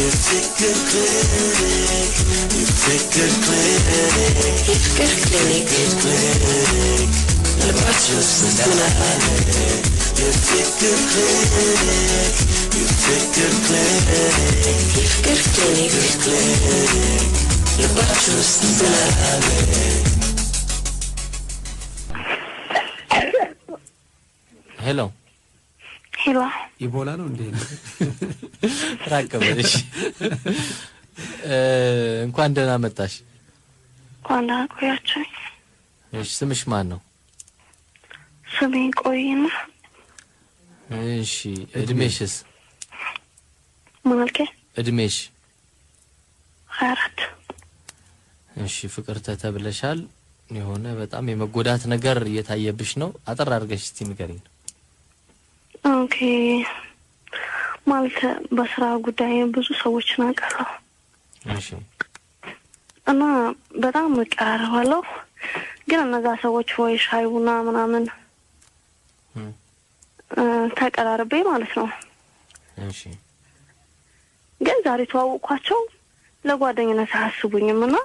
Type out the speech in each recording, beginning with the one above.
የፍቅር ክሊኒክ የፍቅር ክሊኒክ የፍቅር ክሊኒክ ልባችሁ ውስጥ ምን አለ የፍቅር ክሊኒክ የፍቅር ክሊኒክ የፍቅር ክሊኒክ ልባችሁ ውስጥ ምን አለ ሄሎ ሄሎ ኢቦላ ነው እንዴ? ራቀበልሽ እንኳን ደህና መጣሽ። እንኳን ደህና ቆያችሁ። እሺ ስምሽ ማን ነው? ስሜ ቆይና። እሺ እድሜሽስ? ማልከ እድሜሽ? 24 እሺ ፍቅርተ ተብለሻል። የሆነ በጣም የመጎዳት ነገር እየታየብሽ ነው። አጠር አድርገሽ እስቲ ንገሪኝ። ኦኬ ማለት በስራ ጉዳይ ብዙ ሰዎች ናቀራው። እሺ እና በጣም መቀራረባለሁ ግን እነዛ ሰዎች ወይ ሻይ ቡና ምናምን ተቀራርቤ ማለት ነው። እሺ ግን ዛሬ ተዋውቋቸው ለጓደኝነት አያስቡኝም እና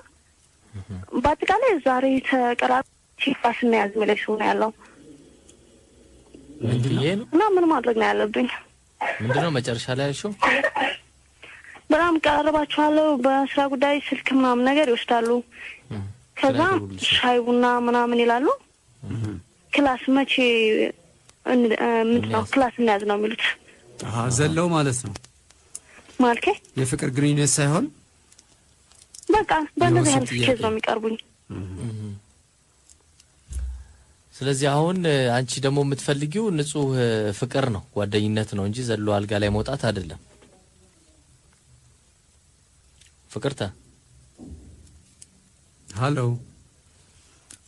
በአጠቃላይ ዛሬ ተቀራርቤ ፋስና ያዝመለሽ ነው ያለው። ምንድነው? እና ምን ማድረግ ነው ያለብኝ? ምንድነው መጨረሻ ላይ ያልሽው? በጣም ቀራረባቸዋለሁ በስራ ጉዳይ ስልክ ምናምን ነገር ይወስዳሉ። ከዛ ሻይ ቡና ምናምን ይላሉ። ክላስ መቼ ምንድነው ክላስ እናያዝ ነው የሚሉት። ዘለው ማለት ነው ማልከ የፍቅር ግንኙነት ሳይሆን በቃ በእንደዚህ አይነት ኬዝ ነው የሚቀርቡኝ። ስለዚህ አሁን አንቺ ደግሞ የምትፈልጊው ንጹህ ፍቅር ነው ጓደኝነት ነው እንጂ ዘሎ አልጋ ላይ መውጣት አይደለም። ፍቅርታ ሃሎ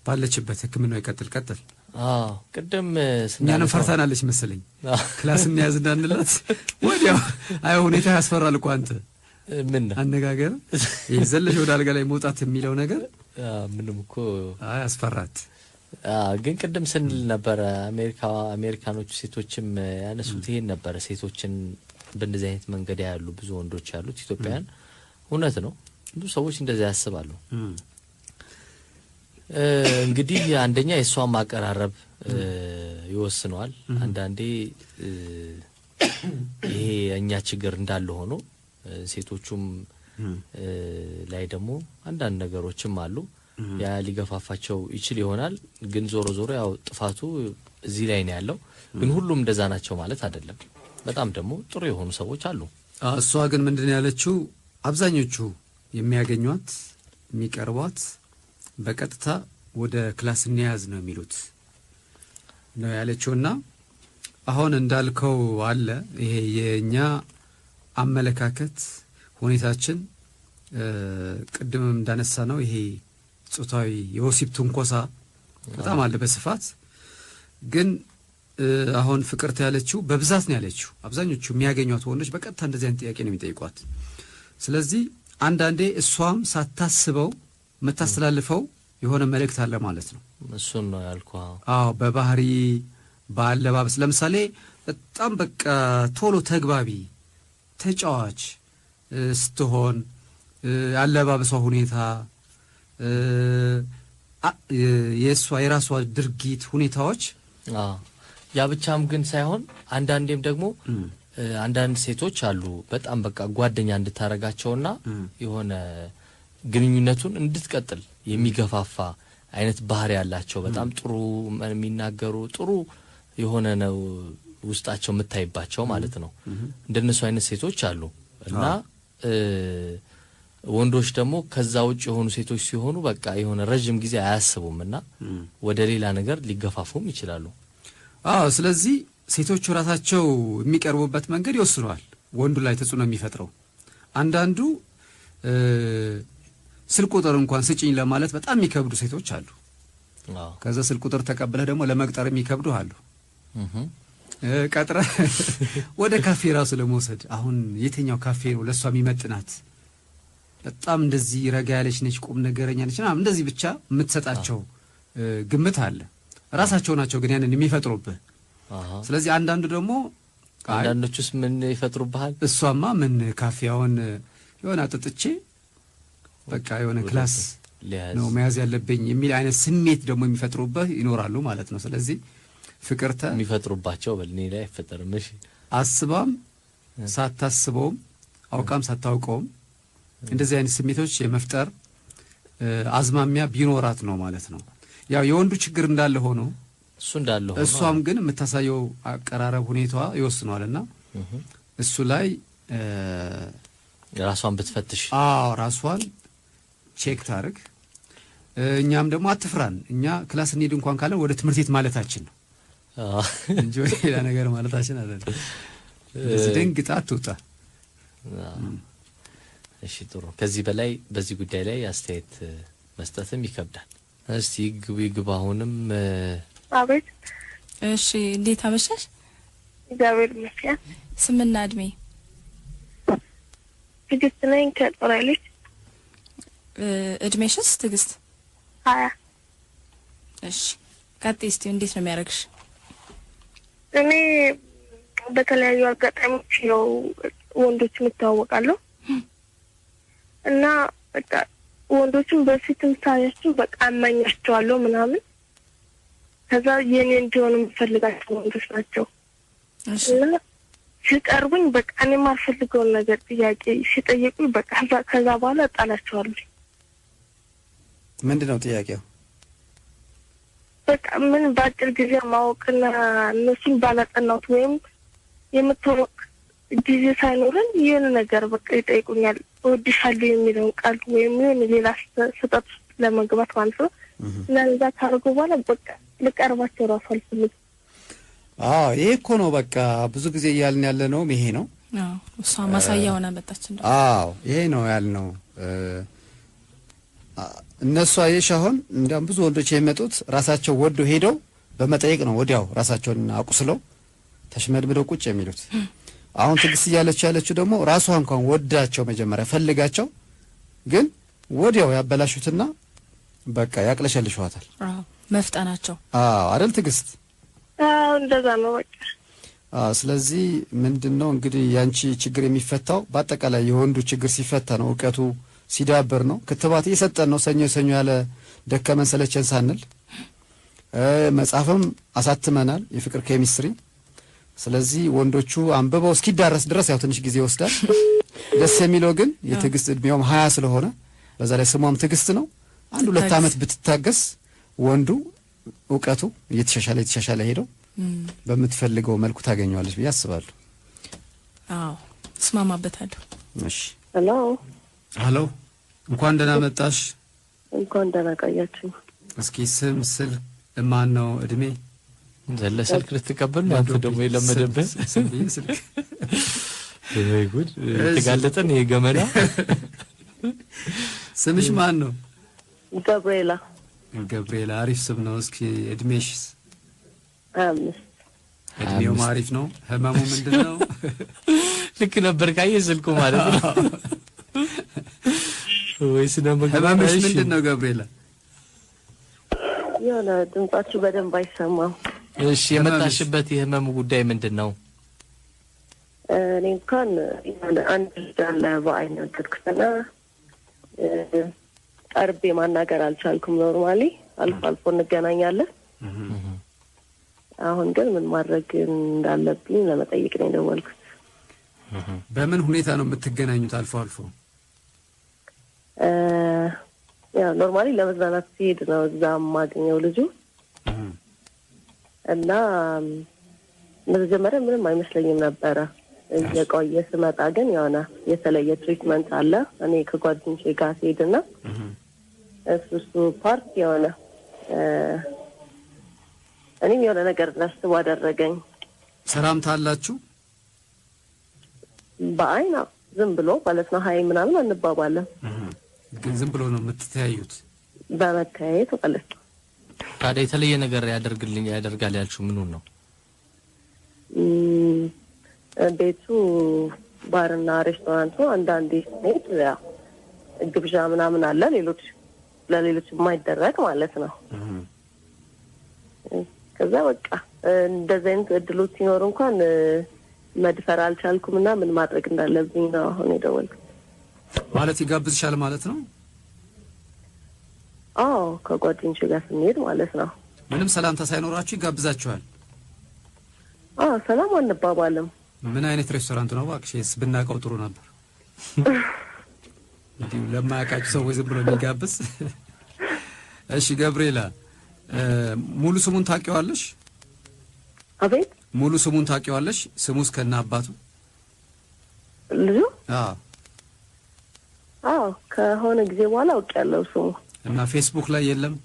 ባለችበት ህክምናው ይቀጥል ቀጥል። ቅድም እኛን ፈርታናለች መሰለኝ ክላስ እንያዝ እንዳንላት ወዲያው አይ ሁኔታ ያስፈራል እኮ አንተ ምን አነጋገር ይዘለሽ ወደ አልጋ ላይ መውጣት የሚለው ነገር ምንም እኮ አይ አስፈራት። ግን ቅድም ስንል ነበር አሜሪካኖች ሴቶችም ያነሱት ይሄን ነበር። ሴቶችን በእንደዚህ አይነት መንገድ ያሉ ብዙ ወንዶች ያሉት ኢትዮጵያውያን እውነት ነው። ብዙ ሰዎች እንደዛ ያስባሉ። እንግዲህ አንደኛ የሷን ማቀራረብ ይወስነዋል። አንዳንዴ ይሄ እኛ ችግር እንዳለ ሆኖ ሴቶቹም ላይ ደግሞ አንዳንድ ነገሮችም አሉ ያ ሊገፋፋቸው ይችል ይሆናል። ግን ዞሮ ዞሮ ያው ጥፋቱ እዚህ ላይ ነው ያለው። ግን ሁሉም እንደዛ ናቸው ማለት አይደለም። በጣም ደግሞ ጥሩ የሆኑ ሰዎች አሉ። እሷ ግን ምንድነው ያለችው? አብዛኞቹ የሚያገኙት የሚቀርቧት በቀጥታ ወደ ክላስ እንያዝ ነው የሚሉት ነው ያለችውና አሁን እንዳልከው አለ ይሄ የኛ አመለካከት ሁኔታችን ቅድም እንዳነሳ ነው ይሄ ጾታዊ የወሲብ ትንኮሳ በጣም አለ በስፋት። ግን አሁን ፍቅርት ያለችው በብዛት ነው ያለችው አብዛኞቹ የሚያገኙት ወንዶች በቀጥታ እንደዚህ አይነት ጥያቄ ነው የሚጠይቋት። ስለዚህ አንዳንዴ እሷም ሳታስበው መታስተላልፈው የሆነ መልእክት አለ ማለት ነው። እሱን ነው ያልኩህ። በባህሪ ባለባበስ ለምሳሌ በጣም በቃ ቶሎ ተግባቢ ተጫዋች ስትሆን ያለባበሷ ሁኔታ የራሷ ድርጊት ሁኔታዎች ያ ብቻም ግን ሳይሆን አንዳንዴም ደግሞ አንዳንድ ሴቶች አሉ በጣም በቃ ጓደኛ እንድታረጋቸውና የሆነ ግንኙነቱን እንድትቀጥል የሚገፋፋ አይነት ባህሪ ያላቸው በጣም ጥሩ የሚናገሩ ጥሩ የሆነ ነው ውስጣቸው የምታይባቸው ማለት ነው። እንደነሱ አይነት ሴቶች አሉ እና ወንዶች ደግሞ ከዛ ውጭ የሆኑ ሴቶች ሲሆኑ በቃ የሆነ ረጅም ጊዜ አያስቡምና ወደ ሌላ ነገር ሊገፋፉም ይችላሉ። ስለዚህ ሴቶቹ ራሳቸው የሚቀርቡበት መንገድ ይወስነዋል ወንዱ ላይ ተጽዕኖ የሚፈጥረው። አንዳንዱ ስልክ ቁጥር እንኳን ስጪኝ ለማለት በጣም የሚከብዱ ሴቶች አሉ። ከዛ ስልክ ቁጥር ተቀበለ ደግሞ ለመቅጠር የሚከብዱ አሉ። ቀጥረ ወደ ካፌ ራሱ ለመውሰድ አሁን የትኛው ካፌ ነው ለሷ የሚመጥናት? በጣም እንደዚህ ረጋ ያለች ነች ቁም ነገረኛ ነች እና እንደዚህ ብቻ የምትሰጣቸው ግምት አለ። ራሳቸው ናቸው ግን ያንን የሚፈጥሩብህ። ስለዚህ አንዳንዱ ደግሞ አንዳንዶቹስ ምን ይፈጥሩብሃል? እሷማ ምን ካፌውን የሆነ አጥጥቼ በቃ የሆነ ክላስ ነው መያዝ ያለብኝ የሚል አይነት ስሜት ደግሞ የሚፈጥሩበት ይኖራሉ ማለት ነው። ስለዚህ ፍቅርተ የሚፈጥሩባቸው በልኔ ላይ አይፈጠርም። እሺ አስባም ሳታስበውም አውቃም ሳታውቀውም እንደዚህ አይነት ስሜቶች የመፍጠር አዝማሚያ ቢኖራት ነው ማለት ነው። ያው የወንዱ ችግር እንዳለ ሆኖ እሱ እንዳለ ሆኖ እሷም ግን የምታሳየው አቀራረብ ሁኔታዋ ይወስነዋልና እሱ ላይ ራሷን ብትፈትሽ ራሷን ቼክ ታርግ። እኛም ደግሞ አትፍራን። እኛ ክላስ እንሂድ እንኳን ካለን ወደ ትምህርት ቤት ማለታችን ነው እንጂ ሌላ ነገር ማለታችን አይደለም። እዚህ ድንግጣ አትውጣ። እሺ ጥሩ። ከዚህ በላይ በዚህ ጉዳይ ላይ አስተያየት መስጠትም ይከብዳል። እስቲ ግቡ አሁንም አቤት። እሺ እንዴት አመሻሽ? እግዚአብሔር ይመስገን። ስምና እድሜ? ትግስት ነኝ ከጦር ኃይሎች። እድሜሽስ ትግስት? 20። እሺ ቀጥይ እስቲ እንዴት ነው የሚያደርግሽ? እኔ በተለያዩ አጋጣሚዎች ነው ወንዶች የምታወቃለሁ እና በቃ ወንዶችን በፊትም ሳያቸው በቃ አማኛቸዋለሁ ምናምን። ከዛ የኔ እንዲሆኑ የምፈልጋቸው ወንዶች ናቸው እና ሲቀርቡኝ በቃ እኔ የማልፈልገውን ነገር ጥያቄ ሲጠይቁኝ በቃ ከዛ በኋላ እጣላቸዋለሁ። ምንድነው ጥያቄው? በቃ ምን በአጭር ጊዜ ማወቅና እነሱን ባላጠናሁት ወይም የምትወቅ ጊዜ ሳይኖረን የሆነ ነገር በቃ ይጠይቁኛል። እወድሻለሁ የሚለውን ቃል ወይም የሆነ ሌላ ስህተት ለመግባት ማለት ነው። እና እዛ ካደረጉ በኋላ በቃ ልቀርባቸው እራሱ አልፈልግም። ይሄ እኮ ነው በቃ ብዙ ጊዜ እያልን ያለ ነው ይሄ ነው። እሷ ማሳያ ሆና መጣች እንዴ? ይሄ ነው ያልነው። እነሱ አየሻውን እንደም ብዙ ወንዶች የመጡት ራሳቸው ወዶ ሄደው በመጠየቅ ነው ወዲያው ራሳቸውን አቁስለው ተሽመድምደው ቁጭ የሚሉት። አሁን ትግስት ያለችው ደግሞ ራሷ እንኳን ወዳቸው መጀመሪያ ፈልጋቸው ግን ወዲያው ያበላሹትና በቃ ያቅለሸልሽዋታል። መፍጠናቸው አይደል ትግስት? እንደዛ ነው በቃ። ስለዚህ ምንድነው እንግዲህ ያንቺ ችግር የሚፈታው በአጠቃላይ የወንዱ ችግር ሲፈታ ነው፣ እውቀቱ ሲዳበር ነው። ክትባት እየሰጠን ነው ሰኞ ያለ ደከመን ሰለቸን ሳንል መጽሐፍም አሳትመናል የፍቅር ኬሚስትሪ። ስለዚህ ወንዶቹ አንብበው እስኪዳረስ ድረስ ያው ትንሽ ጊዜ ይወስዳል። ደስ የሚለው ግን የትግስት እድሜውም 20 ስለሆነ በዛ ላይ ስሟም ትግስት ነው። 1-2 አመት ብትታገስ ወንዱ እውቀቱ እየተሻሻለ ሄደው በምትፈልገው መልኩ ታገኘዋለች ብዬ አስባለሁ። እስማማበታለሁ። እሺ ሄሎ እንኳን ደህና መጣሽ። እንኳን ደህና ቆያችሁ። እስኪ ስም ስልክ ማን ነው? እድሜ ስልክ ልትቀበል ነው አንተ ደግሞ የለመደብህ ስልክ ወይ ጉድ ተጋለጠን። ይሄ ገመና ስምሽ ማን ነው? ገብርኤላ። አሪፍ ስም ነው። እስኪ እድሜሽስ? 5። እድሜው አሪፍ ነው። ህመሙ ምንድነው? ልክ ነበር ካየ ስልኩ ማለት ነው ወይስ ነው? ህመምሽ ምንድነው ገብርኤላ? የሆነ ድምጻችሁ በደንብ አይሰማም። እሺ የመጣሽበት የህመሙ ጉዳይ ምንድነው? እኔ እንኳን አንድ ልጅ አለ በአይን ወደድኩትና ቀርቤ ማናገር አልቻልኩም። ኖርማሊ አልፎ እንገናኛለን። አሁን ግን ምን ማድረግ እንዳለብኝ ለመጠየቅ ነው የደወልኩት። በምን ሁኔታ ነው የምትገናኙት? አልፎ ያው ኖርማሊ ለመዝናናት ሲሄድ ነው እዛ ማገኘው ልጁ እና መጀመሪያ ምንም አይመስለኝም ነበረ። የቆየ ስመጣ ግን የሆነ የተለየ ትሪትመንት አለ። እኔ ከጓደኞቼ ጋር ሲሄድና እሱ ፓርት የሆነ እኔም የሆነ ነገር እንዳስብ አደረገኝ። ሰላምታ አላችሁ? በአይና ዝም ብሎ ማለት ነው ሀይ ምናምን አንባባለን። ግን ዝም ብሎ ነው የምትተያዩት? በመታየት ማለት ነው። ታዲያ የተለየ ነገር ያደርጋል ያልሽው ምኑን ነው? ቤቱ ባርና ሬስቶራንት ነው። አንዳንዴ ሄድ ያው ግብዣ ምናምን አለ፣ ለሌሎች የማይደረግ ማለት ነው። ከዛ በቃ እንደዚህ አይነት እድሎች ሲኖር እንኳን መድፈር አልቻልኩምና ምን ማድረግ እንዳለብኝ ነው አሁን የደወልኩት። ማለት ይጋብዝሻል ማለት ነው? አዎ ከጓደኞቼ ጋር ስንሄድ ማለት ነው። ምንም ሰላምታ ሳይኖራችሁ ይጋብዛችኋል? አዎ ሰላም አንባባልም። ምን አይነት ሬስቶራንት ነው እባክሽ? ብናውቀው ጥሩ ነበር። እንዲሁ ለማያውቃችሁ ሰዎች ዝም ብሎ የሚጋብዝ። እሺ ገብርኤላ ሙሉ ስሙን ታውቂዋለሽ? አቤት ሙሉ ስሙን ታውቂዋለሽ? ስሙስ ከነ አባቱ ልጁ? አዎ ከሆነ ጊዜ በኋላ አውቄያለሁ ስሙ። እና ፌስቡክ ላይ የለም?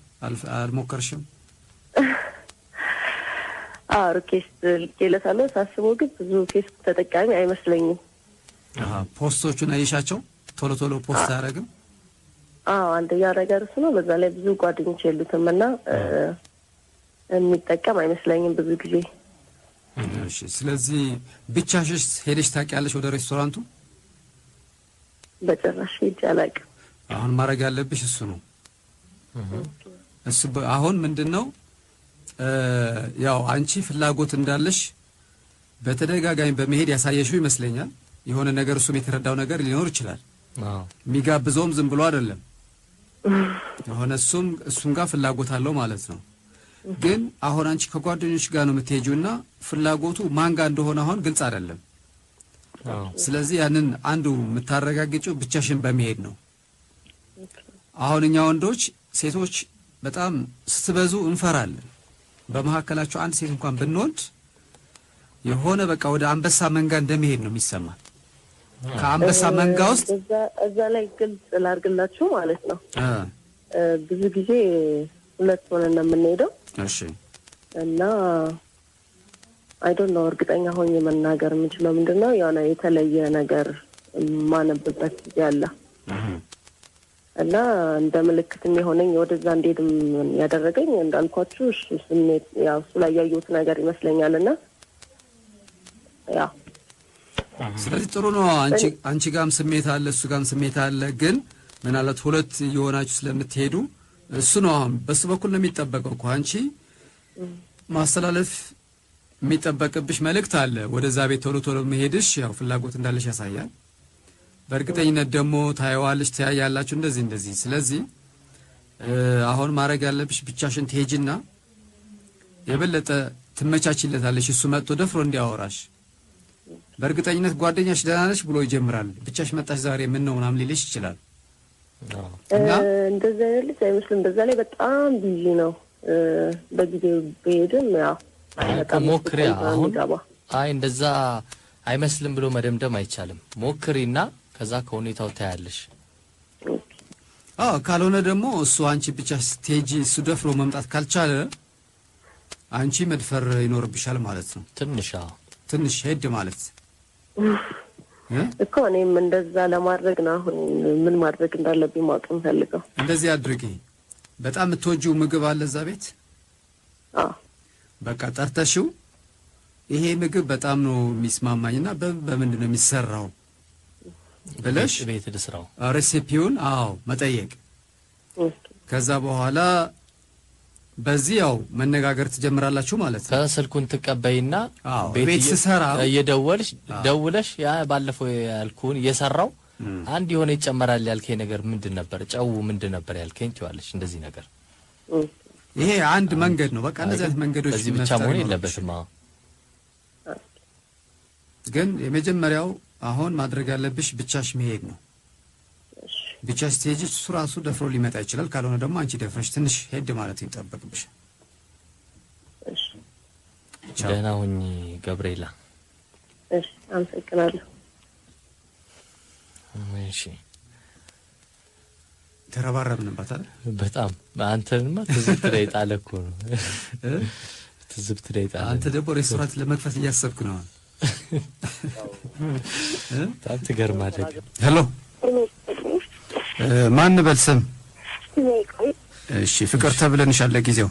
አልሞከርሽም? ሪኩዌስት ልኬለታለሁ። ሳስበው ግን ብዙ ፌስቡክ ተጠቃሚ አይመስለኝም። ፖስቶቹን አየሻቸው? ቶሎ ቶሎ ፖስት አያደርግም? አንደኛ ነገር እሱ ነው። በዛ ላይ ብዙ ጓደኞች የሉትም እና የሚጠቀም አይመስለኝም ብዙ ጊዜ። እሺ ስለዚህ ብቻሽስ ሄደሽ ታውቂያለሽ ወደ ሬስቶራንቱ? በጭራሽ ሄጄ አላውቅም። አሁን ማድረግ ያለብሽ እሱ ነው። እሱ አሁን ምንድነው ያው አንቺ ፍላጎት እንዳለሽ በተደጋጋሚ በመሄድ ያሳየሽው ይመስለኛል። የሆነ ነገር እሱም የተረዳው ነገር ሊኖር ይችላል። የሚጋብዘውም ዝም ብሎ አይደለም። የሆነ እሱም ጋር ፍላጎት አለው ማለት ነው። ግን አሁን አንቺ ከጓደኞች ጋር ነው የምትሄጂውና ፍላጎቱ ማን ጋር እንደሆነ አሁን ግልጽ አይደለም። ስለዚህ ያንን አንዱ የምታረጋግጪው ብቻሽን በመሄድ ነው። አሁን እኛ ወንዶች ሴቶች በጣም ስትበዙ እንፈራለን። በመካከላቸው አንድ ሴት እንኳን ብንወድ የሆነ በቃ ወደ አንበሳ መንጋ እንደመሄድ ነው የሚሰማን። ከአንበሳ መንጋ ውስጥ እዛ ላይ ግልጽ ላድርግላችሁ ማለት ነው። ብዙ ጊዜ ሁለት ሆነን ነው የምንሄደው። እሺ እና አይ ዶንት ኖ እርግጠኛ ሆኜ መናገር የምችለው ምንድነው የሆነ የተለየ ነገር ማነብበት ጊዜ አለ እና እንደ ምልክትም የሆነኝ ወደዛ እንዴትም ያደረገኝ እንዳልኳችሁ እሱ ስሜት ያው እሱ ላይ ያየሁት ነገር ይመስለኛልና ያው ስለዚህ ጥሩ ነው። አንቺ ጋርም ስሜት አለ እሱ ጋርም ስሜት አለ። ግን ምናልባት ሁለት የሆናችሁ ስለምትሄዱ እሱ ነው አሁን በሱ በኩል ነው የሚጠበቀው እኮ አንቺ ማስተላለፍ የሚጠበቅብሽ መልእክት አለ። ወደዛ ቤት ቶሎ ቶሎ መሄድሽ ያው ፍላጎት እንዳለሽ ያሳያል። በእርግጠኝነት ደግሞ ታየዋለሽ ታያያላችሁ እንደዚህ። ስለዚህ አሁን ማድረግ ያለብሽ ብቻሽን ትሄጂና የበለጠ ትመቻችለታለሽ። እሱ መጥቶ ደፍሮ እንዲያወራሽ በእርግጠኝነት ጓደኛሽ ደህና ነሽ ብሎ ይጀምራል። ብቻሽ መጣሽ ዛሬ ምን ነው ምናምን ሊልሽ ይችላል። እና እንደዛ አይደልሽ አይመስልም። በዛ ላይ በጣም ቢዚ ነው። በጊዜው በሄድም ያው ሞክሪያ አሁን እንደዛ አይመስልም ብሎ መደምደም አይቻልም። ሞክሪና ከዛ ከሁኔታው ታያለሽ። ካልሆነ ደግሞ እሱ አንቺ ብቻ ስትሄጂ እሱ ደፍሮ መምጣት ካልቻለ አንቺ መድፈር ይኖርብሻል ማለት ነው። ትንሽ ሄድ ማለት እኮ እኔም እንደዛ ለማድረግ ነው አሁን ምን ማድረግ እንዳለብኝ ማወቅ እንፈልገው። እንደዚህ አድርጊ። በጣም የምትወጂው ምግብ አለ እዛ ቤት? በቃ ጠርተሽው ይሄ ምግብ በጣም ነው የሚስማማኝና በምንድን ነው የሚሰራው ብለሽ ቤት ልስራው ሬሲፒውን መጠየቅ። ከዛ በኋላ በዚህ ያው መነጋገር ትጀምራላችሁ ማለት ነው። ከስልኩን ትቀበይና ቤት ሲሰራ ደውለሽ ያ ባለፈው ያልኩን እየሰራው አንድ የሆነ ይጨመራል ያልከኝ ነገር ምንድን ነበር? ጨው ምንድን ነበር ያልከኝ ትዋለሽ። እንደዚህ ነገር ይሄ አንድ መንገድ ነው። በቃ እንደዚህ አይነት መንገዶች በዚህ ብቻ መሆን የለበትም። ግን የመጀመሪያው አሁን ማድረግ ያለብሽ ብቻሽ መሄድ ነው። ብቻሽ ስትሄጂ እሱ ራሱ ደፍሮ ሊመጣ ይችላል። ካልሆነ ደግሞ አንቺ ደፍረሽ ትንሽ ሄድ ማለት ይጠበቅብሽ። ደህና ሁኚ ገብርኤላ። አመሰግናለሁ። እሺ ተረባረብንባት አይደል? በጣም አንተንማ ትዝብት ላይ ጣለ እኮ ነው። ትዝብት ላይ ጣለ። አንተ ደግሞ ሬስቶራንት ለመክፈት እያሰብክ ነው። በጣም ትገርማለህ። ሄሎ ማን በልስም? እሺ ፍቅር ተብለንሻል ለጊዜው።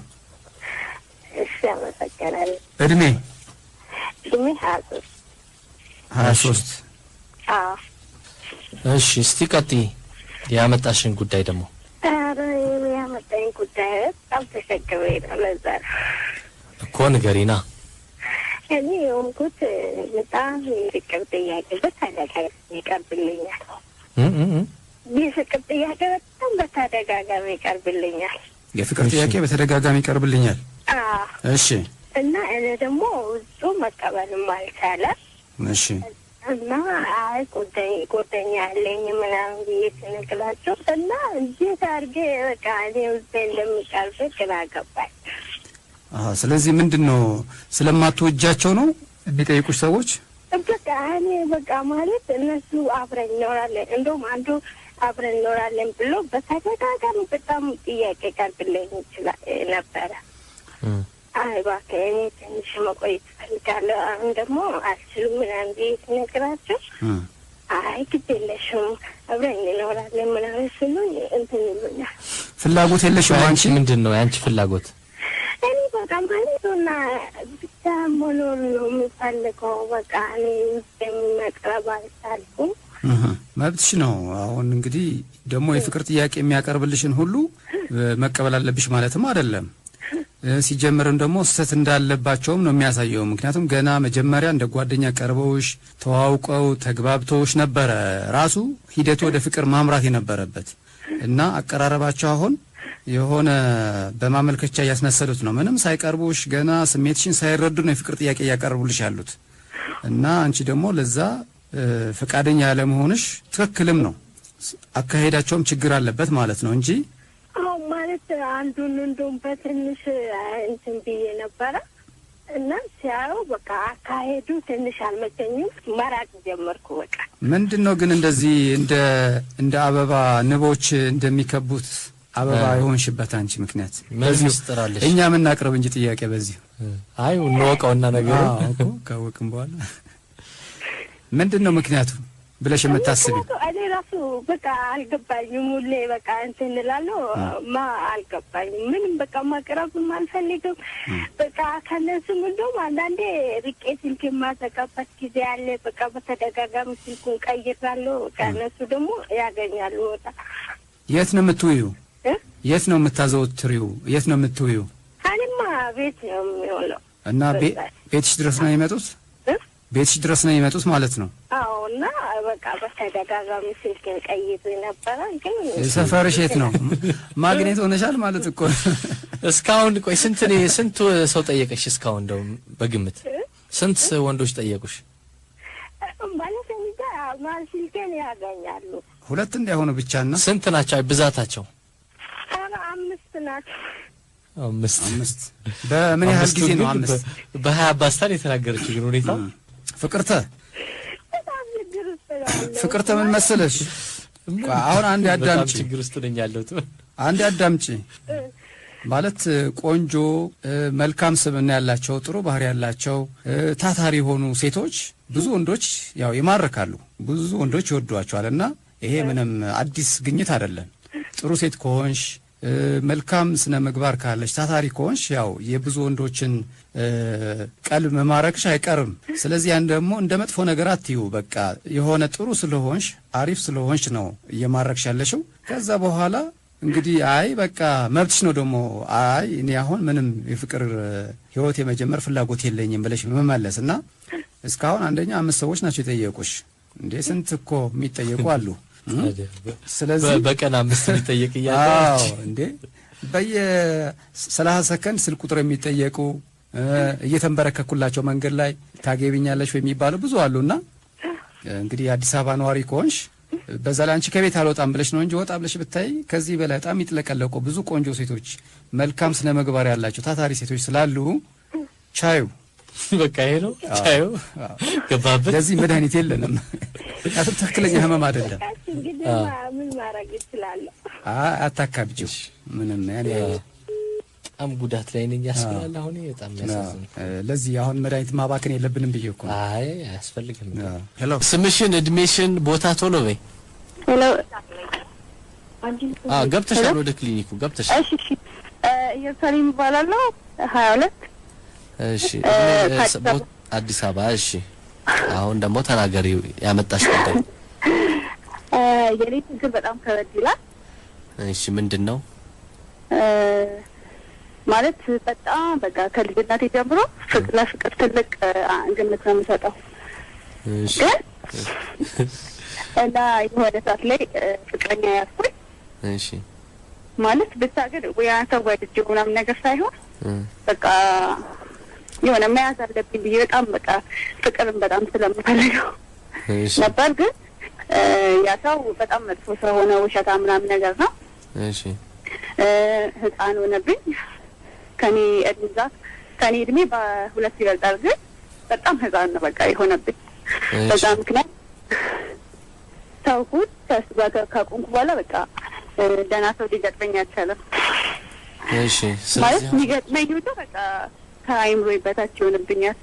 እሺ አመሰግናለሁ። እድሜ 23 እሺ እስቲ ቀጥይ ያመጣሽን ጉዳይ ደግሞ። ያመጣኝ ጉዳይ በጣም ተሸክሜ ነው። ለዛ እኮ ንገሪና። እኔ የሆንኩት በጣም የፍቅር ጥያቄ በተደጋጋሚ ይቀርብልኛል። የፍቅር ጥያቄ በጣም በተደጋጋሚ ይቀርብልኛል። የፍቅር ጥያቄ በተደጋጋሚ ይቀርብልኛል። እሺ። እና እኔ ደግሞ ውስጡ መቀበልም አልቻለም። እሺ። እና አይ ጓደኛ አለኝ ምናምን ብዬ ስነግራቸው እና እንዴት አድርጌ በቃ እኔ ውስጤ እንደሚቀርብ ግራ ገባኝ። ስለዚህ ምንድነው ስለማትወጃቸው ነው የሚጠይቁሽ ሰዎች? በቃ እኔ በቃ ማለት እነሱ አብረን እንኖራለን እንደውም አንዱ አብረን እንኖራለን ብሎ በተደጋጋሚ በጣም ጥያቄ ቀርብልኝ ይችላል ነበረ። አይ እባክህ እኔ ትንሽ መቆየት እፈልጋለሁ አሁን ደግሞ አልችልም ምናምን ብዬ ስነግራቸው አይ ግድ የለሽም አብረን እንኖራለን ምናምን ሲሉኝ እንትን ይሉኛል። ፍላጎት የለሽም አንቺ? ምንድን ነው ያንቺ ፍላጎት? እኔ በቃ ማለት እና ብቻ መኖር ነው የምፈልገው። በቃ እኔ መቅረብ አልቻልኩም። መብትሽ ነው። አሁን እንግዲህ ደግሞ የፍቅር ጥያቄ የሚያቀርብልሽን ሁሉ መቀበል አለብሽ ማለትም አይደለም። ሲጀምርም ደግሞ ስህተት እንዳለባቸውም ነው የሚያሳየው። ምክንያቱም ገና መጀመሪያ እንደ ጓደኛ ቀርበውሽ ተዋውቀው ተግባብተውሽ ነበረ ራሱ ሂደቱ ወደ ፍቅር ማምራት የነበረበት እና አቀራረባቸው አሁን የሆነ በማመልከቻ ያስነሰሉት ነው። ምንም ሳይቀርቡሽ ገና ስሜትሽን ሳይረዱ ነው የፍቅር ጥያቄ ያቀርቡልሽ ያሉት እና አንቺ ደግሞ ለዛ ፈቃደኛ ያለመሆንሽ ትክክልም ነው። አካሄዳቸውም ችግር አለበት ማለት ነው እንጂ ማለት አንዱን እንደውም በትንሽ እንትን ብዬ ነበረ እና ሲያየው በቃ አካሄዱ ትንሽ አልመቸኝም። መራቅ ጀመርኩ። በቃ ምንድነው ግን እንደዚህ እንደ አበባ ንቦች እንደሚከቡት አበባ የሆንሽበት አንቺ ምክንያት በዚህ ውስጥራለሽ? እኛ ምን አቅርብ እንጂ ጥያቄ በዚህ አይ እንወቀውና ነገር እኮ ካወቅን በኋላ ምንድነው ምክንያቱ ብለሽ የምታስቢው? እኔ ራሱ በቃ አልገባኝም። ሁሌ በቃ እንትን እላለሁ አልገባኝም። ምንም በቃ ማቅረብም አልፈልግም። በቃ ከነሱም እንደውም አንዳንዴ ርቄ ስልክ የማዘጋበት ጊዜ አለ። በቃ በተደጋጋሚ ስልኩን ቀይራለሁ። በቃ እነሱ ደግሞ ያገኛሉ። ወጣ የት ነው የምትውይው? የት ነው የምታዘወትሪው? የት ነው የምትውይው? እኔማ ቤት ነው የሚውለው። እና ቤትሽ ድረስ ነው የሚመጡት? ቤትሽ ድረስ ነው የሚመጡት ማለት ነው? አዎ። እና በቃ በተደጋጋሚ ስልኬን ቀይሬ ነበረ። ግን ሰፈርሽ የት ነው? ማግኔት ሆነሻል ማለት እኮ። እስካሁን ቆይ ስንት ሰው ጠየቀሽ? እስካሁን እንደው በግምት ስንት ወንዶች ጠየቁሽ? ማለት እንጃ ስልኬን ያገኛሉ። ሁለት እንዳይሆኑ ብቻና ስንት ናቸው ብዛታቸው? 5 ናቸው። 5 በምን ያህል ጊዜ ነው? 5 በ20 አባስታን የተናገረችው ግን ሁኔታ ፍቅርተ ምን መሰለሽ? አሁን አንድ ያዳምጪ። ችግር ውስጥ ነኝ ያለሁት። አንድ ያዳምጪ። ማለት ቆንጆ መልካም ስብዕና ያላቸው ጥሩ ባህሪ ያላቸው ታታሪ የሆኑ ሴቶች ብዙ ወንዶች ያው ይማርካሉ፣ ብዙ ወንዶች ይወዷቸዋልና ይሄ ምንም አዲስ ግኝት አይደለም። ጥሩ ሴት ከሆንሽ መልካም ስነ ምግባር ካለሽ ታታሪ ከሆንሽ ያው የብዙ ወንዶችን ቀልብ መማረክሽ አይቀርም። ስለዚህ ያን ደግሞ እንደ መጥፎ ነገር አትዩ። በቃ የሆነ ጥሩ ስለሆንሽ አሪፍ ስለሆንሽ ነው እየማረክሽ ያለሽው። ከዛ በኋላ እንግዲህ አይ በቃ መብትሽ ነው ደግሞ አይ እኔ አሁን ምንም የፍቅር ህይወት የመጀመር ፍላጎት የለኝም ብለሽ መመለስና እስካሁን አንደኛ 5 ሰዎች ናቸው የጠየቁሽ። እንዴ ስንት እኮ የሚጠየቁ አሉ። ስለዚህ በቀን 5 የሚጠየቅ ይያለ አዎ እንዴ በየ30 ሰከንድ ስልክ ቁጥር የሚጠየቁ እየተንበረከኩላቸው መንገድ ላይ ታገቢኛለሽ ወይ የሚባሉ ብዙ አሉና እንግዲህ አዲስ አበባ ነዋሪ ከሆንሽ በዛ ላይ አንቺ ከቤት አልወጣም ብለሽ ነው እንጂ ወጣ ብለሽ ብታይ ከዚህ በላይ በጣም ይጥለቀለቁ ብዙ ቆንጆ ሴቶች መልካም ስነ ምግባር ያላቸው ታታሪ ሴቶች ስላሉ ቻዩ በቃ ይሄ ነው ቻዩ ገባበት። ለዚህ መድኃኒት የለንም። ያው ትክክለኛ ህመም አይደለም። እንግዲህ ምን ማድረግ ይችላል? አታካብጂው ምንም ያኔ በጣም ጉዳት ላይ ነኝ ያስብላል። አሁን በጣም ያሳዝን። ለዚህ አሁን መድኃኒት ማባከን የለብንም ብዬ እኮ አይ አያስፈልግም። ሄሎ ስምሽን፣ እድሜሽን፣ ቦታ ቶሎ በይ። ሄሎ ገብተሻል? ወደ ክሊኒኩ ገብተሻል? እሺ ኢየሩሳሌም እባላለሁ 22 እሺ አዲስ አበባ። እሺ አሁን ደግሞ ተናገሪ ያመጣሽ ጉዳይ። የኔ ችግር በጣም ከበድ ይላል። እሺ ምንድነው? ማለት በጣም በቃ ከልጅነቴ ጀምሮ ለፍቅር ትልቅ ግምት ነው የምሰጠው። እሺ ግን እና የሆነ ሰዓት ላይ ፍቅረኛ ያዝኩኝ። እሺ ማለት ብታገድ ወይ አንተ ወድጄው ምናምን ነገር ሳይሆን በቃ የሆነ መያዝ አለብኝ ብዬ በጣም በቃ ፍቅርን በጣም ስለምፈልገው ነበር። ግን ያ ሰው በጣም መጥፎ ሰው ሆነ፣ ውሸታ ምናምን ነገር ነው። እሺ ህፃን ሆነብኝ። ከኔ እድሜ በ2 ይበልጣል። ግን በጣም ህፃን ነው በቃ የሆነብኝ። በዛ ምክንያት ተውኩት። ከእሱ ጋር ካቆምኩ በኋላ በቃ ደህና ሰው ሊገጥመኝ አልቻለም። እሺ ማለት የሚገጥመኝ ሁሉ በቃ ከአይምሮ በታች ይሆንብኛል።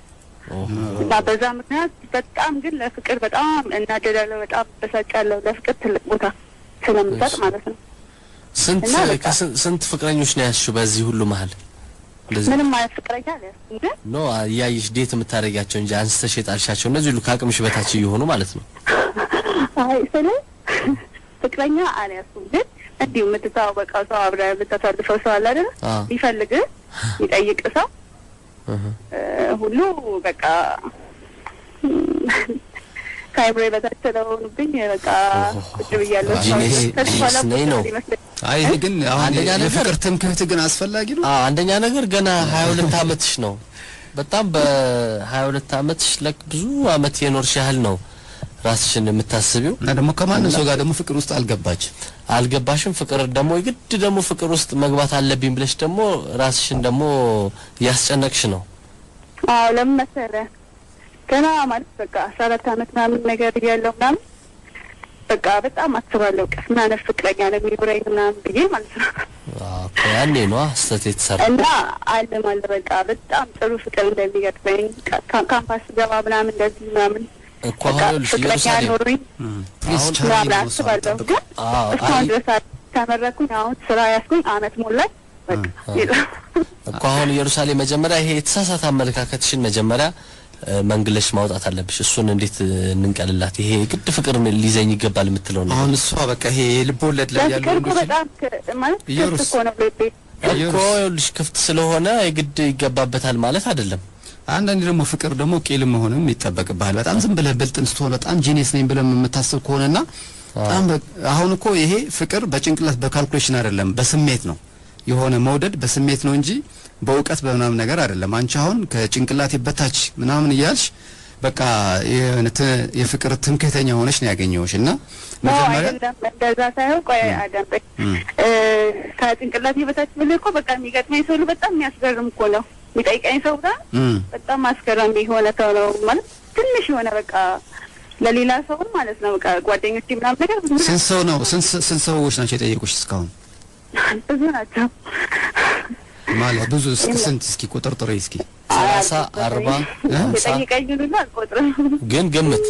እና በዛ ምክንያት በጣም ግን ለፍቅር በጣም እናደዳለሁ፣ በጣም በሳጫለሁ። ለፍቅር ትልቅ ቦታ ስለምሰጥ ማለት ነው። ስንት ፍቅረኞች ነው ያዝሽው በዚህ ሁሉ መሀል? ምንም ማለት ፍቅረኛ አልያዝኩም። ግን ኖ ያይሽ ዴት የምታደርጊያቸው እንጂ አንስተሽ የጣልሻቸው እነዚህ ሁሉ ከአቅምሽ በታች እየሆኑ ማለት ነው። አይ ፍቅረኛ አልያዝኩም። ግን እንዲሁ የምትተዋወቀው ሰው አብረህ የምታሳልፈው ሰው አለ አይደል? ቢፈልግህ ይጠይቅ ሰው ሁሉ በቃ ከአይምሮዬ በታች ስለሆኑብኝ በቃ ቁጭ ብያለሁ። አይ ግን አሁን የፍቅር ትምክህት ግን አስፈላጊ ነው። አንደኛ ነገር ገና 22 አመትሽ ነው። በጣም በ22 አመትሽ ብዙ አመት የኖርሽ ያህል ነው ራስሽን የምታስቢው። እና ደግሞ ከማንም ሰው ጋር ደግሞ ፍቅር ውስጥ አልገባሽም። ፍቅር ደግሞ ይግድ ደግሞ ፍቅር ውስጥ መግባት አለብኝ ብለሽ ደግሞ ራስሽን ደግሞ ያስጨነቅሽ ነው። አዎ ለምን መሰለህ ገና ማለት በቃ 14 አመት ምናምን ነገር ያለው ምናምን በቃ በጣም አስባለሁ ቀስና ፍቅረኛ ለሚብረኝ ምናምን ብዬ ማለት ነው። ያኔ ነው አስተት የተሰራ እና ማለት በቃ በጣም ጥሩ ፍቅር እንደሚገጥመኝ ካምፓስ ገባ ምናምን እንደዚህ ምናምን እኮ አሁን ኢየሩሳሌም አስባለሁ። ግን እስካሁን ድረስ ተመረኩኝ። አሁን ስራ ያስኩኝ አመት ሞላኝ። በቃ እኮ አሁን ኢየሩሳሌም መጀመሪያ ይሄ የተሳሳተ አመለካከትሽን መጀመሪያ መንግለሽ ማውጣት አለብሽ። እሱን እንዴት እንንቀልላት? ይሄ ግድ ፍቅር ሊዘኝ ይገባል የምትለው ነው። አሁን እሷ በቃ ይሄ ልብ ወለድ ላይ ያለው ነው በጣም ማለት እኮ ይኸውልሽ ክፍት ስለሆነ የግድ ይገባበታል ማለት አይደለም። አንዳንዴ ደግሞ ፍቅር ደግሞ ቄል መሆንም ይጠበቅብሃል። በጣም ዝም ብለህ ብልጥን ስትሆን በጣም ጂኒየስ ነኝ ብለህ የምታስብ ከሆነና በጣም አሁን እኮ ይሄ ፍቅር በጭንቅላት በካልኩሌሽን አይደለም፣ በስሜት ነው። የሆነ መውደድ በስሜት ነው እንጂ በእውቀት በምናምን ነገር አይደለም። አንቺ አሁን ከጭንቅላት በታች ምናምን እያልሽ በቃ የፍቅር ትምክህተኛ ሆነሽ ነው ያገኘውሽና መጀመሪያ እንደዛ ሳይሆን ቆይ አዳምጠኝ። ከጭንቅላት በታች ብለህ እኮ በቃ የሚገጥመኝ ሰው በጣም የሚያስገርም እኮ ነው። የሚጠይቀኝ ሰው በጣም አስገራሚ የሆነ ሰው ነው ማለት ትንሽ የሆነ በቃ ለሌላ ሰው ማለት ነው በቃ ጓደኞቼ ምናምን ነገር ስንት ሰዎች ናቸው የጠየቁሽ እስካሁን? ብዙ ናቸው ማለት ብዙ ስንት? እስኪ ቁጥር ጥሪ እስኪ 30 40 የጠየቀኝ ሁሉ አልቆጥርም፣ ግን ግምት።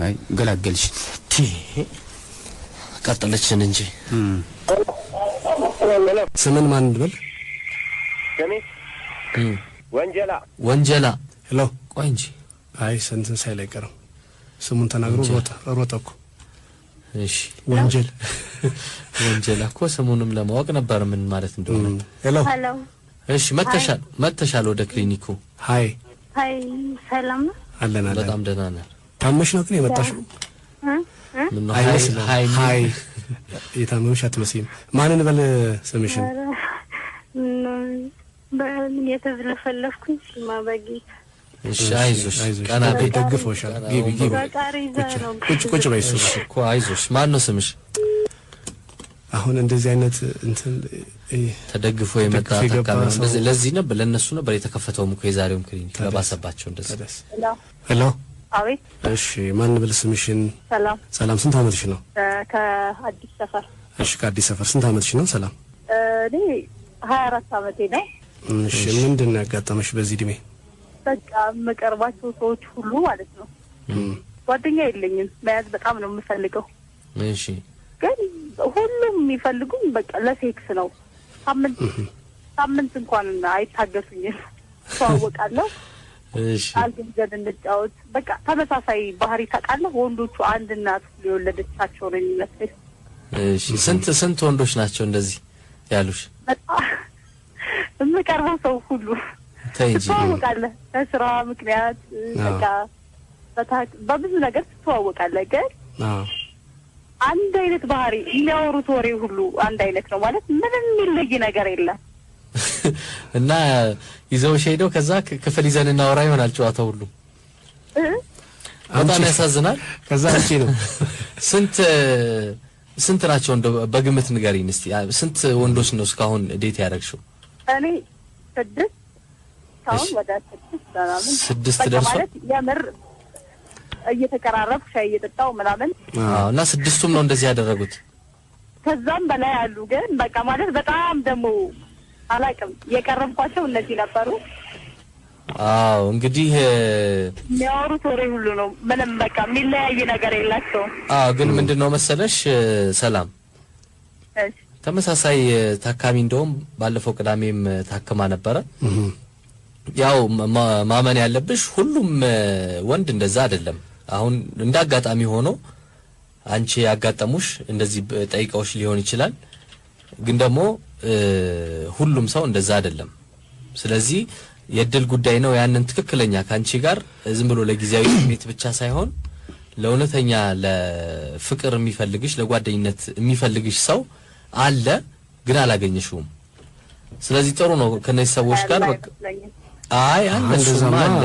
አይ ገላገልሽ ቀጥለችን እንጂ ስምን ማን እንበል? ስሜ ወንጀላ። ሄሎ ቆይ እንጂ አይ ስንትን ሳይለቀረው ስሙን ተናግሮ ሮጠ እኮ። እሺ ወንጀላ እኮ ስሙንም ለማወቅ ነበር ምን ማለት እንደሆነ። ሄሎ እሺ መተሻል ወደ ክሊኒኩ። ሃይ ሰላም ነው አለን። በጣም ደህና ነን። ታመሽ ነው ግን የመጣሽው? ምን ሃይ የታመምሽ አትመስይም። ማንን በል ስምሽን? በምን የተዝለፈለፍኩኝ ሲማ በጌታ። እሺ አይዞሽ ቀና ደግፎሻል። ግቢ ቁጭ በይ። እኮ አይዞሽ። ማን ነው ስምሽ? አሁን እንደዚህ አይነት እንትን ተደግፎ የመጣ ተካመን ለዚህ ነበር ለነሱ ነበር የተከፈተው እኮ የዛሬው ክሊኒክ ለባሰባቸው እንደዚህ። ሄሎ አቤት። እሺ ማን ብል ስምሽን? ሰላም። ስንት አመትሽ ነው? ከአዲስ ሰፈር። እሺ ከአዲስ ሰፈር ስንት አመትሽ ነው? ሰላም እኔ 24 አመቴ ነው። እሺ ምንድን ነው ያጋጠመሽ በዚህ እድሜ? በቃ መቀርባቸው ሰዎች ሁሉ ማለት ነው ጓደኛ የለኝም። መያዝ በጣም ነው የምፈልገው። እሺ ግን ሁሉም የሚፈልጉኝ በቃ ለሴክስ ነው። ሳምንት እንኳን አይታገሱኝም። ተዋወቃለሁ። እሺ አልገንዘብ እንጫወት በቃ ተመሳሳይ ባህሪ ታውቃለህ። ወንዶቹ አንድ እናት ሊወለደቻቸው ነው የሚመስለኝ። እሺ ስንት ወንዶች ናቸው እንደዚህ ያሉሽ? የምቀርበው ሰው ሁሉ ተይጂ ትተዋወቃለህ። ከስራ ምክንያት በቃ በብዙ ነገር ትተዋወቃለህ። ግን አንድ አይነት ባህሪ የሚያወሩት ወሬ ሁሉ አንድ አይነት ነው ማለት ምንም የሚለይ ነገር የለም። እና ይዘውሽ ሄደው ከዛ ክፍል ይዘን እናወራ ይሆናል ጨዋታው ሁሉ። በጣም ያሳዝናል። ከዛ አንቺ ነው ስንት ናቸው እንደው በግምት ንገሪኝ እስቲ። ስንት ወንዶች ነው እስካሁን ዴት ያደረግሽው? እኔ 6 ታውን ወደ 6 ደርሷል ማለት የምር እየተቀራረብኩ ሻይ እየጠጣው ምናምን። እና 6ቱም ነው እንደዚህ ያደረጉት? ከዛም በላይ አሉ። ግን በቃ ማለት በጣም ደግሞ አላውቅም የቀረብኳቸው እነዚህ ነበሩ። እንግዲህ የሚያወሩት ወሬ ሁሉ ነው ምንም በቃ የሚለያይ ነገር የላቸውም። ግን ምንድነው መሰለሽ ሰላም ተመሳሳይ ታካሚ እንደውም ባለፈው ቅዳሜም ታከማ ነበረ። ያው ማመን ያለብሽ ሁሉም ወንድ እንደዛ አይደለም። አሁን እንዳጋጣሚ ሆኖ አንቺ ያጋጠሙሽ እንደዚህ ጠይቀውሽ ሊሆን ይችላል። ግን ደግሞ ሁሉም ሰው እንደዛ አይደለም። ስለዚህ የድል ጉዳይ ነው። ያንን ትክክለኛ ካንቺ ጋር ዝም ብሎ ለጊዜያዊ ስሜት ብቻ ሳይሆን ለእውነተኛ ለፍቅር የሚፈልግሽ ለጓደኝነት የሚፈልግሽ ሰው አለ፣ ግን አላገኘሽውም። ስለዚህ ጥሩ ነው ከነዚህ ሰዎች ጋር በቃ አንደሱማ አለ፣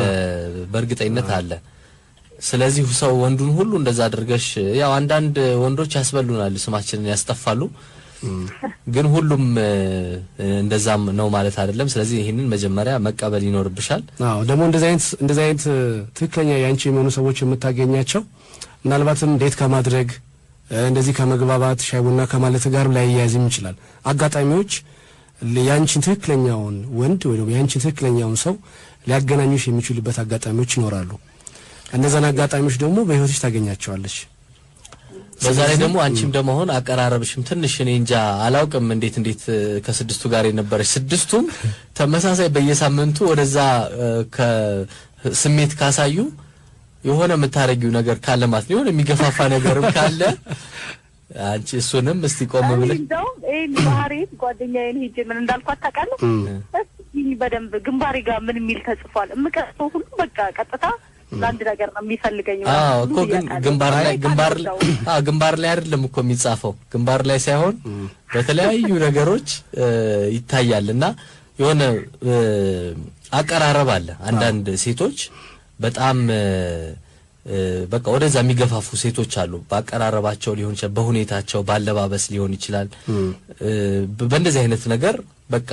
በእርግጠኝነት አለ። ስለዚህ ሰው ወንዱን ሁሉ እንደዛ አድርገሽ ያው አንዳንድ ወንዶች ያስበሉናል፣ ስማችንን ያስጠፋሉ። ግን ሁሉም እንደዛም ነው ማለት አይደለም። ስለዚህ ይሄንን መጀመሪያ መቀበል ይኖርብሻል። ደግሞ እንደዚህ አይነት ትክክለኛ ያንቺ የሆኑ ሰዎች የምታገኛቸው ምናልባትም ዴት ከማድረግ እንደዚህ ከመግባባት ሻይ ቡና ከማለት ጋር ላይ ያያዝም ይችላል። አጋጣሚዎች ያንቺን ትክክለኛውን ወንድ ወይ ደግሞ ያንቺን ትክክለኛውን ሰው ሊያገናኙሽ የሚችሉበት አጋጣሚዎች ይኖራሉ። እነዛን አጋጣሚዎች ደግሞ በህይወትሽ ታገኛቸዋለሽ። በዛ ላይ ደግሞ አንቺም ደግሞ ሆነ አቀራረብሽም ትንሽ እኔ እንጃ አላውቅም እንዴት ከ6ቱ ጋር የነበረሽ 6ቱም ተመሳሳይ በየሳምንቱ ወደዛ ከስሜት ካሳዩ የሆነ የምታረጊው ነገር ካለ ማለት ነው፣ የሆነ የሚገፋፋ ነገርም ካለ አንቺ እሱንም እስቲ ቆም ብለሽ እንደው ባህሪት ጓደኛዬን ሄጄ ምን እንዳልኳት ታውቃለህ? እስቲ በደንብ ግንባሬ ጋር ምን የሚል ተጽፏል እምቀርጸው ሁሉ በቃ ቀጥታ ለአንድ ነገር ነው የሚፈልገኝ ማለት ነው። ግን ግንባር ላይ አይደለም እኮ የሚጻፈው፣ ግንባር ላይ ሳይሆን በተለያዩ ነገሮች ይታያልና የሆነ አቀራረብ አለ። አንዳንድ ሴቶች በጣም በቃ ወደዛ የሚገፋፉ ሴቶች አሉ። በአቀራረባቸው ሊሆን ይችላል፣ በሁኔታቸው ባለባበስ ሊሆን ይችላል። በእንደዚህ አይነት ነገር በቃ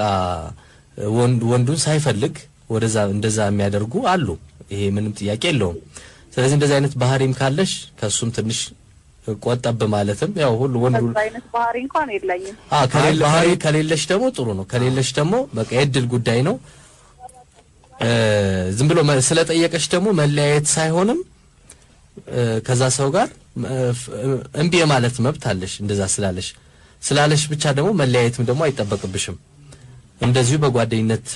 ወንዱን ሳይፈልግ ወደዛ እንደዛ የሚያደርጉ አሉ። ይሄ ምንም ጥያቄ የለውም። ስለዚህ እንደዚህ አይነት ባህሪም ካለሽ ከሱም ትንሽ ቆጠብ ማለትም ያው ሁሉ ወንዱ አይነት ባህሪ እንኳን የለኝም። ባህሪ ከሌለሽ ደግሞ ጥሩ ነው። ከሌለሽ ደግሞ በቃ የድል ጉዳይ ነው። ዝም ብሎ ስለጠየቀሽ ደግሞ መለያየት ሳይሆንም ከዛ ሰው ጋር እምቢ ማለት መብት አለሽ። እንደዛ ስላለሽ ብቻ ደግሞ መለያየትም ደግሞ አይጠበቅብሽም። እንደዚሁ በጓደኝነት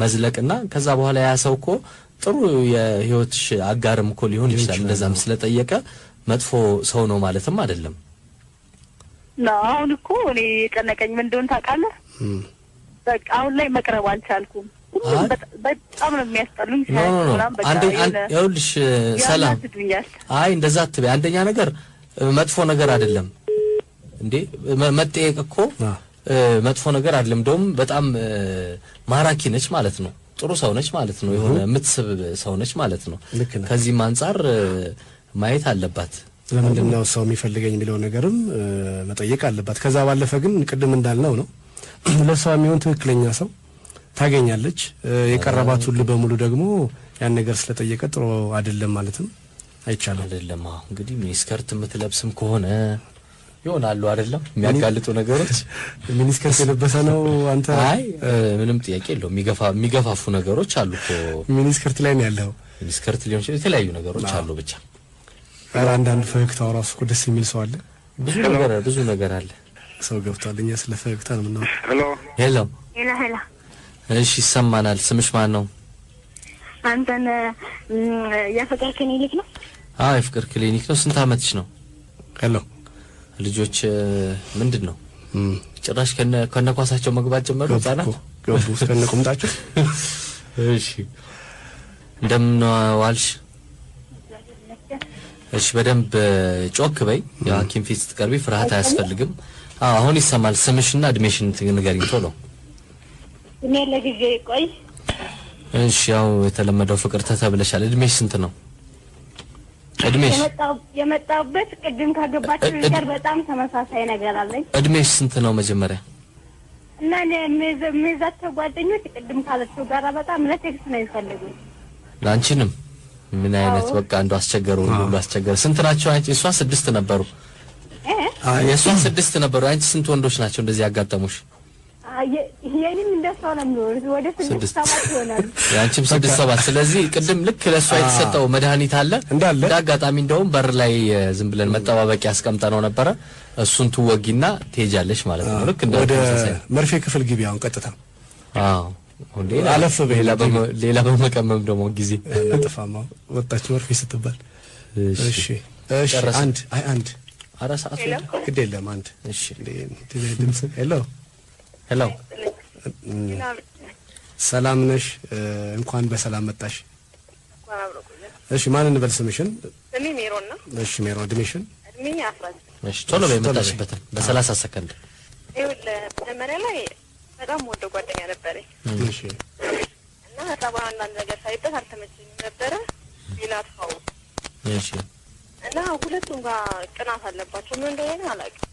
መዝለቅና ከዛ በኋላ ያ ሰው እኮ ጥሩ የህይወትሽ አጋርም እኮ ሊሆን ይችላል። እንደዛም ስለጠየቀ መጥፎ ሰው ነው ማለትም አይደለም። አሁን እኮ እኔ የጨነቀኝ ምን እንደሆነ ታውቃለህ? በቃ አሁን ላይ መቅረብ አልቻልኩም። በጣም ነው የሚያስጠሉኝ። ይኸውልሽ ሰላም፣ እንደዛ አትበይ። አንደኛ ነገር መጥፎ ነገር አይደለም እንዴ መጠየቅ እኮ መጥፎ ነገር አይደለም። እንደውም በጣም ማራኪ ነች ማለት ነው። ጥሩ ሰው ነች ማለት ነው። የሆነ የምትስብ ሰው ነች ማለት ነው። ከዚህም አንፃር ማየት አለባት። ለምንድነው ሰው የሚፈልገኝ የሚለው ነገርም መጠየቅ አለባት። ከዛ ባለፈ ግን ቅድም እንዳልነው ነው ለሷ የሚሆን ትክክለኛ ሰው ታገኛለች። የቀረባት ሁሉ በሙሉ ደግሞ ያን ነገር ስለጠየቀ ጥሩ አይደለም ማለትም አይቻልም። አይደለም እንግዲህ ሚኒስከርት የምትለብስም ከሆነ ይሆናሉ አይደለም የሚያጋልጡ ነገሮች። ሚኒስከርት የለበሰ ነው አንተ? አይ ምንም ጥያቄ የለውም። የሚገፋፉ ነገሮች አሉ እኮ ሚኒስከርት ላይ ነው ያለው። ሚኒስከርት ሊሆን ይችላል፣ የተለያዩ ነገሮች አሉ። ብቻ አንዳንድ ፈገግታው ራሱ እኮ ደስ የሚል ሰው አለ። ብዙ ነገር አለ። ሰው ገብቷል። እኛ ስለ ፈገግታ ነው የምናወራው። ሄሎ ሄሎ። እሺ ይሰማናል። ስምሽ ማን ነው? አንተን የፍቅር ክሊኒክ ነው? አዎ የፍቅር ክሊኒክ ነው። ስንት አመትሽ ነው? ሄሎ ልጆች ምንድነው ጭራሽ ከነኳሳቸው መግባት ጀመሩ? ህጻናት ገቡ እስከነቁምጣቸው። እሺ እንደምን ዋልሽ? እሺ በደንብ ጮክ በይ። የሐኪም ፊት ስትቀርቢ ፍርሃት አያስፈልግም። አሁን ይሰማል። ስምሽና እድሜሽን ንገሪኝ ቶሎ። እኔ ለጊዜ ቆይ። እሺ ያው የተለመደው ፍቅር ተብለሻል። እድሜሽ ስንት ነው? እድሜሽ የመጣበት ቅድም ካገባችሁ ነገር በጣም ተመሳሳይ ነገር አለኝ። እድሜሽ ስንት ነው መጀመሪያ? እና የሚይዛቸው ጓደኞች ቅድም ካለችው ጋር በጣም ለቴክስት ነው የሚፈልጉት። ላንቺንም ምን አይነት በቃ እንደው አስቸገሩ ሁሉ አስቸገረ። ስንት ናቸው? አንቺ እሷ 6 ነበሩ። የእሷ 6 ነበሩ። አንቺ ስንት ወንዶች ናቸው እንደዚህ ያጋጠሙሽ? የኔም እንደሷ ነው የሚሆኑት። ወደ 6-7 ይሆናሉ። ያንቺም 6-7። ስለዚህ ቅድም ልክ ለሷ የተሰጠው መድኃኒት አለ እንዳለ አጋጣሚ እንደውም በር ላይ ዝም ብለን መጠባበቂያ ያስቀምጠነው ነበረ። እሱን ትወጊና ትሄጃለሽ ማለት ነው። ልክ እንደ ወደ መርፌ ክፍል ግቢ አሁን ቀጥታ። አዎ አለፈ። ሌላ በመቀመም ደግሞ ጊዜ አጠፋማ ወጣች መርፌ ስትባል። እሺ አንድ አረ ሰዓት ግድ የለም አንድ። እሺ ድምጽ ሄሎ ሰላም ነሽ? እንኳን በሰላም መጣሽ። እሺ ማን እንበል ስምሽን? እኔ ሜሮን ነው። እሺ ሜሮን እድሜሽን? እድሜ 10። እሺ ቶሎ በመጣሽበት በ30 ሰከንድ። ይኸውልህ መጀመሪያ ላይ በጣም ወደ ጓደኛ ነበረኝ። እሺ እና ታባን አንዳንድ ነገር ሳይበት አልተመቸኝም ነበረ። ይላፋው እሺ እና ሁለቱም ጋር ቅናት አለባቸው። ምን እንደሆነ አላውቅም።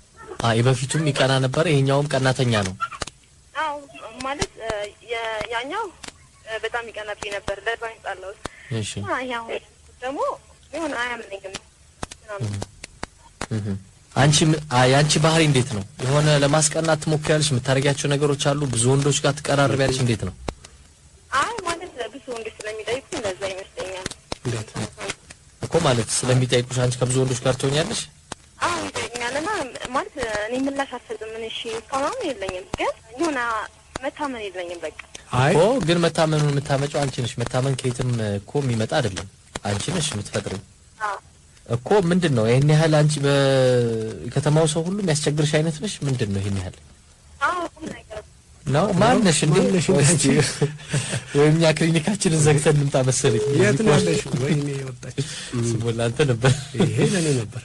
የበፊቱም ይቀና ነበር፣ ይሄኛውም ቀናተኛ ነው። አዎ ማለት ያኛው በጣም ይቀናብኝ ነበር። ለባኝ ጣለው። እሺ ያው ደግሞ የሆነ አያምነኝም። አንቺ ባህሪ እንዴት ነው? የሆነ ለማስቀናት ትሞክሪያለሽ? የምታረጋቸው ነገሮች አሉ? ብዙ ወንዶች ጋር ትቀራርቢያለሽ? እንዴት ነው? ማለት ብዙ ወንዶች ስለሚጠይቁ እንደዛ ይመስለኛል። እንዴት እኮ ማለት ስለሚጠይቁሽ አንቺ ከብዙ ወንዶች ጋር ትሆኛለሽ? ይጠይቁኛልና ማለት እኔ ምላሽ አልሰጥም። እሺ ካላም የለኝም ግን የሆነ መታመን የለኝም በቃ። እኮ ግን መታመኑን የምታመጪው አንቺ ነሽ። መታመን ከየትም እኮ የሚመጣ አይደለም። አንቺ ነሽ የምትፈጥሪው እኮ። ምንድነው ይሄን ያህል አንቺ በከተማው ሰው ሁሉ የሚያስቸግርሽ አይነት ነሽ? ምንድነው ይሄን ያህል? ነው ማንነሽ እንዴ? ወይኛ ክሊኒካችንን ዘግተን እንምጣ መሰለኝ። የት ነው ያለሽ? ወይኔ ወጣች ስሞላ አንተ ነበር። ይሄ ለኔ ነበር።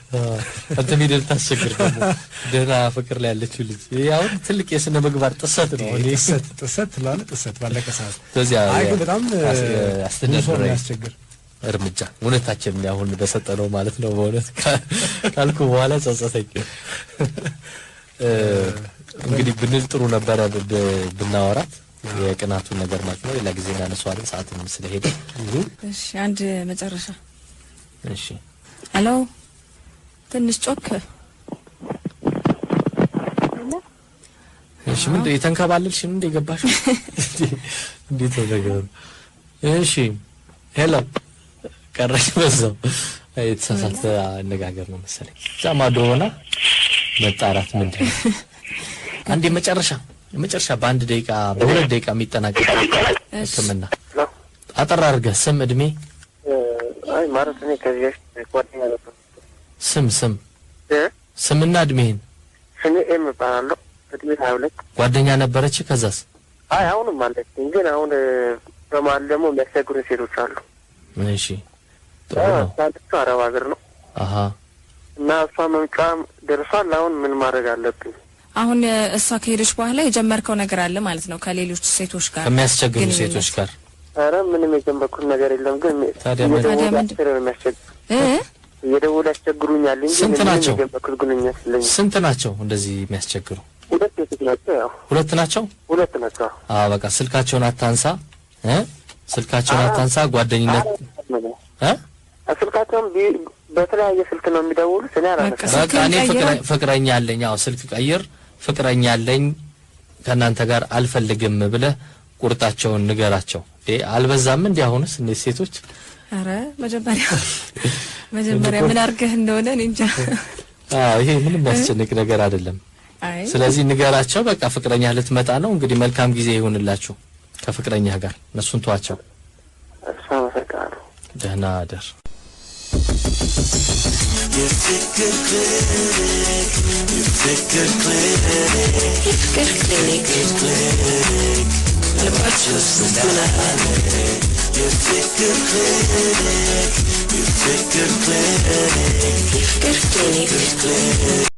አንተ ሚደል ታስቸግር ደግሞ ደህና ፍቅር ላይ ያለችው ልጅ። ያው ትልቅ የስነ ምግባር ጥሰት ነው። ጥሰት ባለቀ ሰዓት ስለዚህ አይ በጣም አስተዳደራዊ ያስቸግር እርምጃ እውነታችን ያሁን በሰጠነው ማለት ነው። በእውነት ካልኩ በኋላ ጸጸተኝ። እንግዲህ ብንል ጥሩ ነበር ብናወራት የቅናቱን ነገር ማለት ነው። ሌላ ጊዜ እናነሳዋለን ሰዓትም ስለሄደ። እሺ አንድ መጨረሻ። እሺ ሄሎ ትንሽ ጮክ። እሺ ምን የተንከባለልሽ ምን እንደገባሽ እንዴት ተዘገሩ? እሺ ሄሎ ቀረሽ በዛው የተሳሳተ አነጋገር ነው መሰለኝ። ዛማዶ ሆና መጣራት ምንድነው? አንድ የመጨረሻ በአንድ ደቂቃ በሁለት ደቂቃ የሚጠናቀቅ ህክምና አጠራ አድርገህ ስም እድሜ። አይ ማለት እኔ ከዚህ ጓደኛ ነበር። ስምና እድሜህን። ስሜ ኤም እባላለሁ። እድሜ 22። ጓደኛ ነበረች? ከዛስ? አይ አሁንም አለችኝ፣ ግን አሁን በመሀል ደግሞ የሚያስቸግሩ ሴቶች አሉ። እሺ ጥሩ ነው። ታዲያ አረብ ሀገር ነው። አሃ እና እሷ መምጫ ደርሷል። አሁን ምን ማድረግ አለብኝ? አሁን እሷ ከሄደች በኋላ የጀመርከው ነገር አለ ማለት ነው ከሌሎች ሴቶች ጋር ከሚያስቸግሩ ሴቶች ጋር? ኧረ ምንም የጀመርኩት ነገር የለም። ግን ታዲያ እየደወሉ ያስቸግሩኛል እንጂ ስንት ናቸው? የጀመርኩት ግንኙነት የለኝም። ስንት ናቸው እንደዚህ የሚያስቸግሩ? ሁለት ሴቶች ናቸው። ያው ሁለት ናቸው። በቃ ስልካቸውን አታንሳ ስልካቸውን አታንሳ። ጓደኝነት ስልካቸውን በተለያየ ስልክ ነው የሚደውሉት። እኔ አላነሳም። በቃ እኔ ፍቅረኛ አለኝ። ስልክ ቀይር፣ ፍቅረኛ አለኝ ከናንተ ጋር አልፈልግም ብለህ ቁርጣቸውን ንገራቸው። አልበዛም እንዴ? አሁንስ እንዴ ሴቶች? አረ መጀመሪያ ምን አርገህ እንደሆነ እኔ እንጃ። ይሄ ምንም ያስጨንቅ ነገር አይደለም። ስለዚህ ንገራቸው። በቃ ፍቅረኛ ልትመጣ ነው እንግዲህ። መልካም ጊዜ ይሁንላችሁ ከፍቅረኛ ጋር። እነሱን ተዋቸው። ደህና አደር። የፍቅር ክሊኒክ ልባቸው ውስጥ ምን አለ የፍቅር ክሊኒክ የፍቅር ክሊኒክ